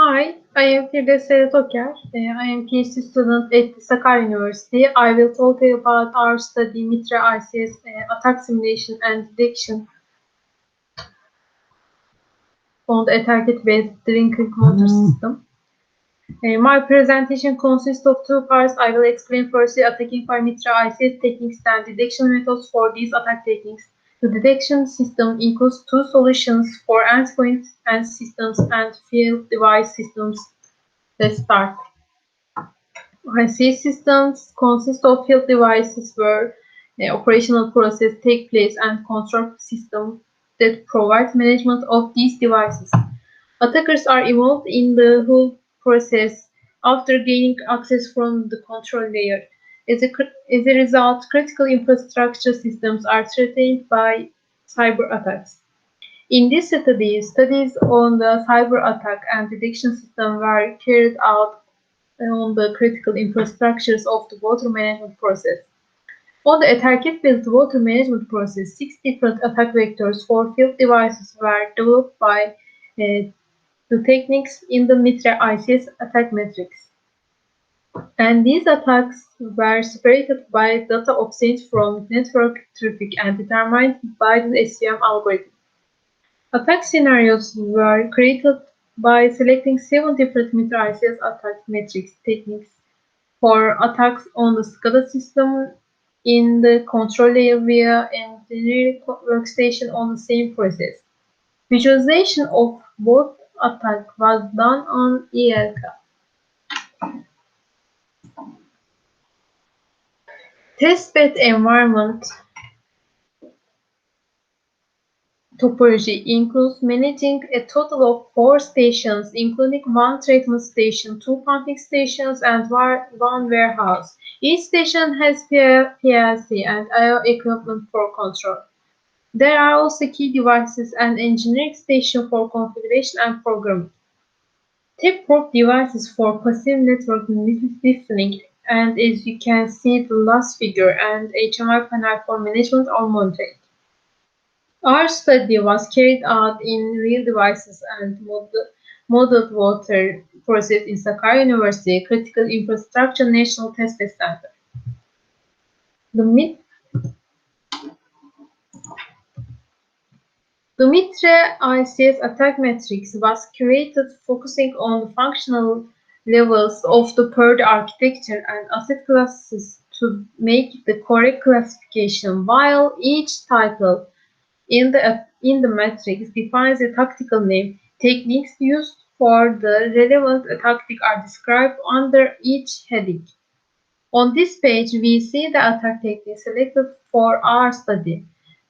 Hi, I am Firdevs Toker. I am PhD student at Sakarya University. I will talk about our study Mitra ICS attack simulation and detection on the target-based drinking water system. My presentation consists of two parts. I will explain firstly attacking by Mitra ICS techniques and detection methods for these attack techniques. The detection system includes two solutions for endpoint and systems and field device systems. Let's start. IC systems consist of field devices where the operational process takes place and control system that provides management of these devices. Attackers are involved in the whole process after gaining access from the control layer. As a result, critical infrastructure systems are threatened by cyber attacks. In this study, studies on the cyber attack and detection system were carried out on the critical infrastructures of the water management process. On the target-based water management process, 6 different attack vectors for field devices were developed by the techniques in the Mitra ICS attack matrix. And these attacks were separated by data obtained from network traffic and determined by the SVM algorithm. Attack scenarios were created by selecting 7 different Mitra ICS attack matrix techniques for attacks on the SCADA system in the control layer via engineering workstation on the same process. Visualization of both attacks was done on ELK. Testbed environment topology includes managing a total of 4 stations, including 1 treatment station, 2 pumping stations, and 1 warehouse. Each station has PLC and I/O equipment for control. There are also key devices and engineering station for configuration and programming. Tape-probe devices for passive network listening, and as you can see the last figure, and HMI panel for management or monitoring. Our study was carried out in real devices and modeled water process in Sakarya University Critical Infrastructure National Testbed Center. The Mitra ICS attack matrix was created focusing on the functional levels of the PERD architecture and asset classes to make the correct classification, while each title in the matrix defines a tactical name. Techniques used for the relevant tactic are described under each heading. On this page, we see the attack technique selected for our study.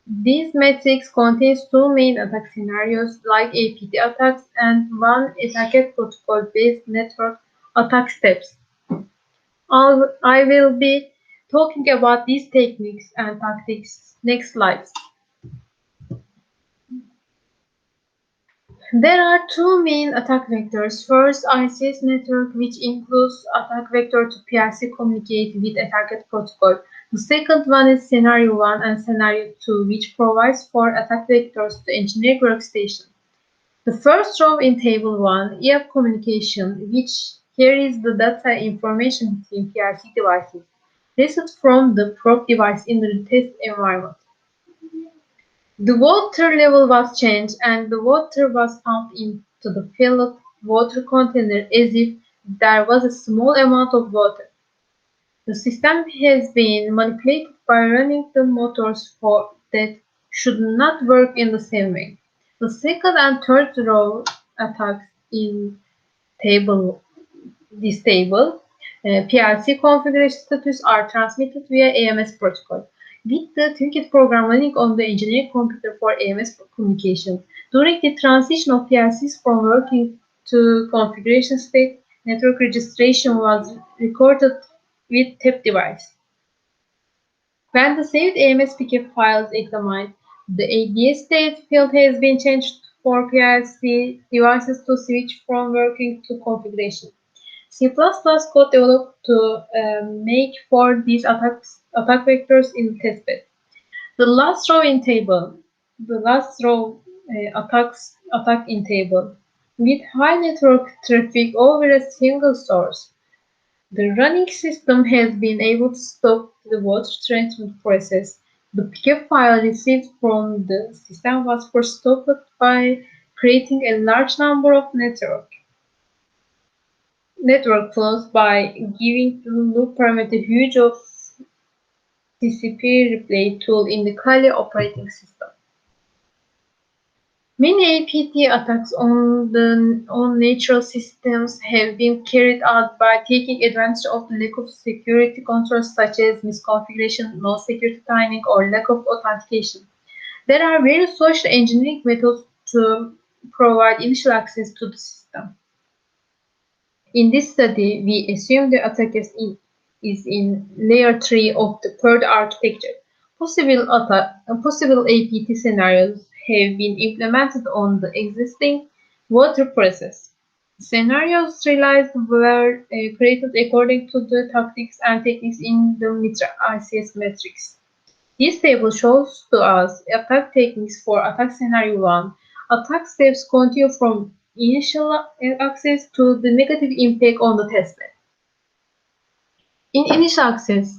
This matrix contains 2 main attack scenarios like APT attacks and 1 attack protocol-based network attack steps. I will be talking about these techniques and tactics. Next slide. There are 2 main attack vectors. First, ICS network, which includes attack vector to PLC communicate with a target protocol. The second one is scenario 1 and scenario 2, which provides for attack vectors to engineer workstation. The first row in table 1, EF communication, which carries the data information between PLC devices, received from the probe device in the test environment. The water level was changed and the water was pumped into the filled water container as if there was a small amount of water. The system has been manipulated by running the motors that should not work in the same way. The second and third row attacks in this table, PLC configuration status are transmitted via AMS protocol. With the Trinket program running on the engineering computer for AMS communication, during the transition of PLCs from working to configuration state, network registration was recorded with TAP device. When the saved AMS pickup files examined, the ADS state field has been changed for PLC devices to switch from working to configuration. C++ code developed to make for these attack vectors in testbed. The last row in table, the last row attack in table With high network traffic over a single source, the running system has been able to stop the water treatment process. The pickup file received from the system was first stopped by creating a large number of network flows by giving the loop parameter huge of TCP replay tool in the Kali operating system. Many APT attacks on natural systems have been carried out by taking advantage of the lack of security controls such as misconfiguration, no security timing, or lack of authentication. There are various social engineering methods to provide initial access to the system. In this study, we assume the attack is in layer 3 of the Purdy architecture. Possible APT scenarios have been implemented on the existing water process. Scenarios realized were created according to the tactics and techniques in the MITRE ICS matrix. This table shows to us attack techniques for attack scenario 1. Attack steps continue from initial access to the negative impact on the testbed. In initial access,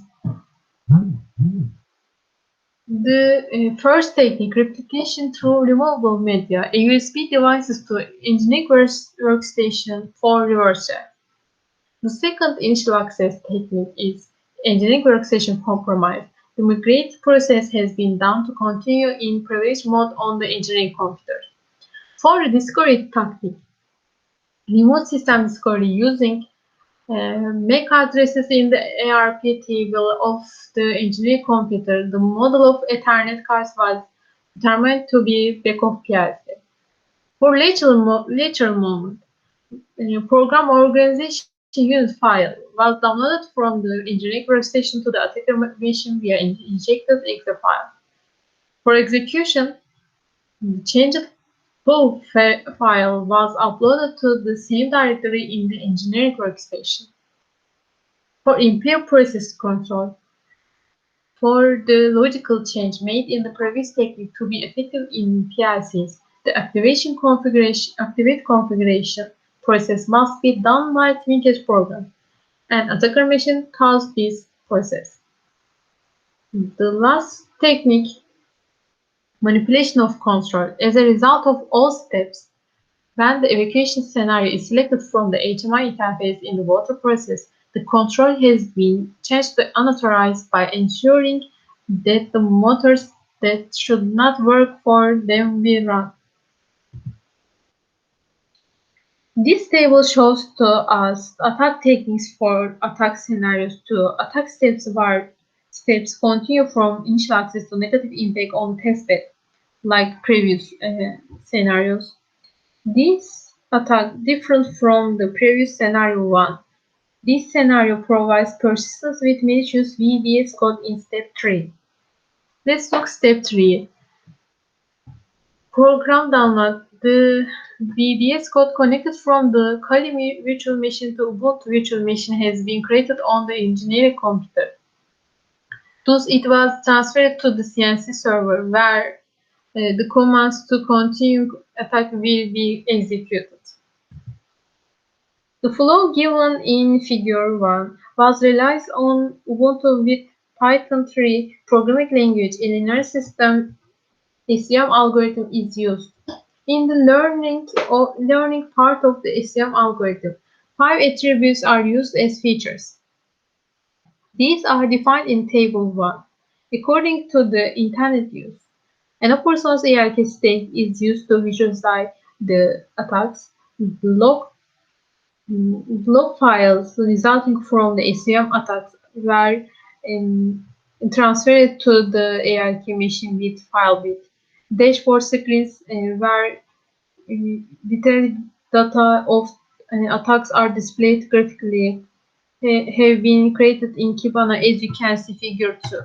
the first technique, replication through removable media, a USB devices to engineering workstation for reverse check. The second initial access technique is engineering workstation compromise. The migrate process has been done to continue in privilege mode on the engineering computer. For the discovery tactic, remote system discovery using MAC addresses in the ARP table of the engineering computer, the model of Ethernet cards was determined to be back of PLC. For later moment, program organization unit file was downloaded from the engineering workstation to the attacker machine via injected exe file. For execution, the changed full file was uploaded to the same directory in the engineering workstation. For impaired process control, for the logical change made in the previous technique to be effective in PLCs, the activate configuration process must be done by TwinCache program. An attacker machine calls this process. The last technique, manipulation of control. As a result of all steps, when the evacuation scenario is selected from the HMI interface in the water process, the control has been changed to unauthorized by ensuring that the motors that should not work for them will run. This table shows to us attack techniques for attack scenarios 2. Attack steps where steps continue from initial access to negative impact on testbed, like previous scenarios. This attack different from the previous scenario 1. This scenario provides persistence with malicious VBS code in step 3. Let's look step 3. Program download. The VBS code connected from the Kali virtual machine to Ubuntu virtual machine has been created on the engineering computer. Thus, it was transferred to the CNC server where the commands to continue attack will be executed. The flow given in Figure 1 was realized on Ubuntu with Python 3 programming language. A linear system SVM algorithm is used. In the learning part of the SVM algorithm, 5 attributes are used as features. These are defined in Table 1. According to the intended use, an open source ARK state is used to visualize the attacks. Log files resulting from the SVM attacks were transferred to the ARK machine with file width. Dashboard screens where detailed data of attacks are displayed graphically have been created in Kibana, as you can see Figure 2.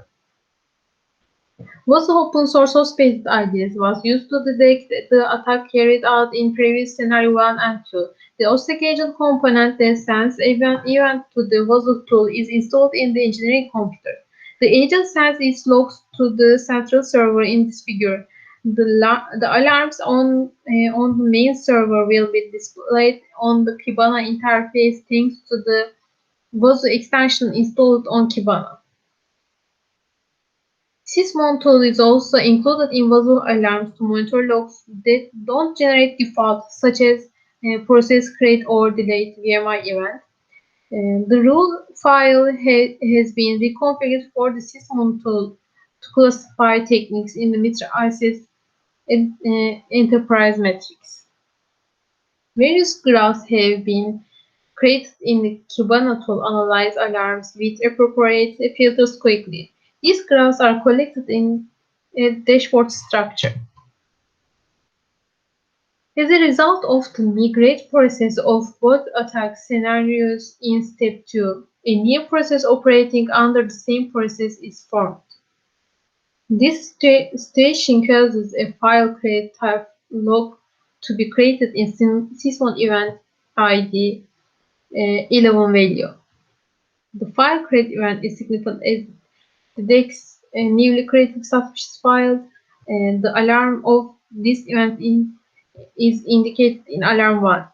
Lots of open source host-based ideas was used to detect the attack carried out in previous scenario 1 and 2. The OSTEC agent component that sends event to the WASL tool is installed in the engineering computer. The agent sends its logs to the central server in this figure. The alarms on the main server will be displayed on the Kibana interface thanks to the Wazu extension installed on Kibana. Sysmon tool is also included in Wazu alarms to monitor logs that don't generate default, such as process create or delete VMI event. The rule file has been reconfigured for the Sysmon tool to classify techniques in the Mitra ICS enterprise metrics. Various graphs have been created in the Kibana tool analyze alarms with appropriate filters quickly. These graphs are collected in a dashboard structure. As a result of the migrate process of both attack scenarios in step 2, a new process operating under the same process is formed. This station causes a file create type log to be created in Sysmon event ID 11 value. The file create event is significant as detects a newly created suspicious file, and the alarm of this event is indicated in alarm 1.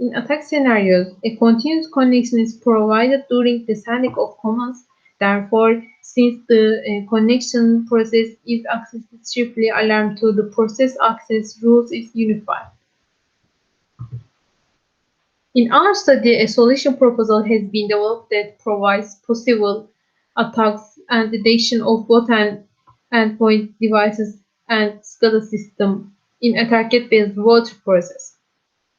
In attack scenarios, a continuous connection is provided during the sending of commands. Therefore, since the connection process is accessed strictly, alarm to the process access rules is unified. In our study, a solution proposal has been developed that provides possible attacks and detection of both endpoint devices and SCADA system in a target-based water process.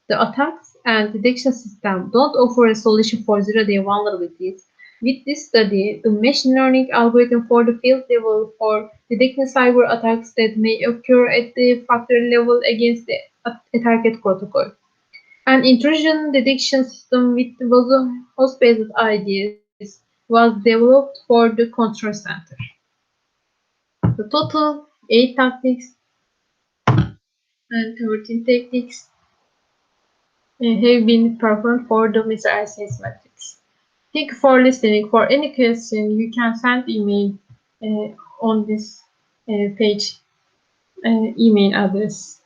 The attacks and detection system don't offer a solution for zero-day vulnerabilities. With this study, the machine learning algorithm for the field level for detecting cyber attacks that may occur at the factory level against a target protocol. An intrusion detection system with host-based IDs was developed for the control center. The total 8 tactics and 13 techniques have been performed for the Mr. ICS matrix. Thank you for listening. For any question, you can send email on this page email address.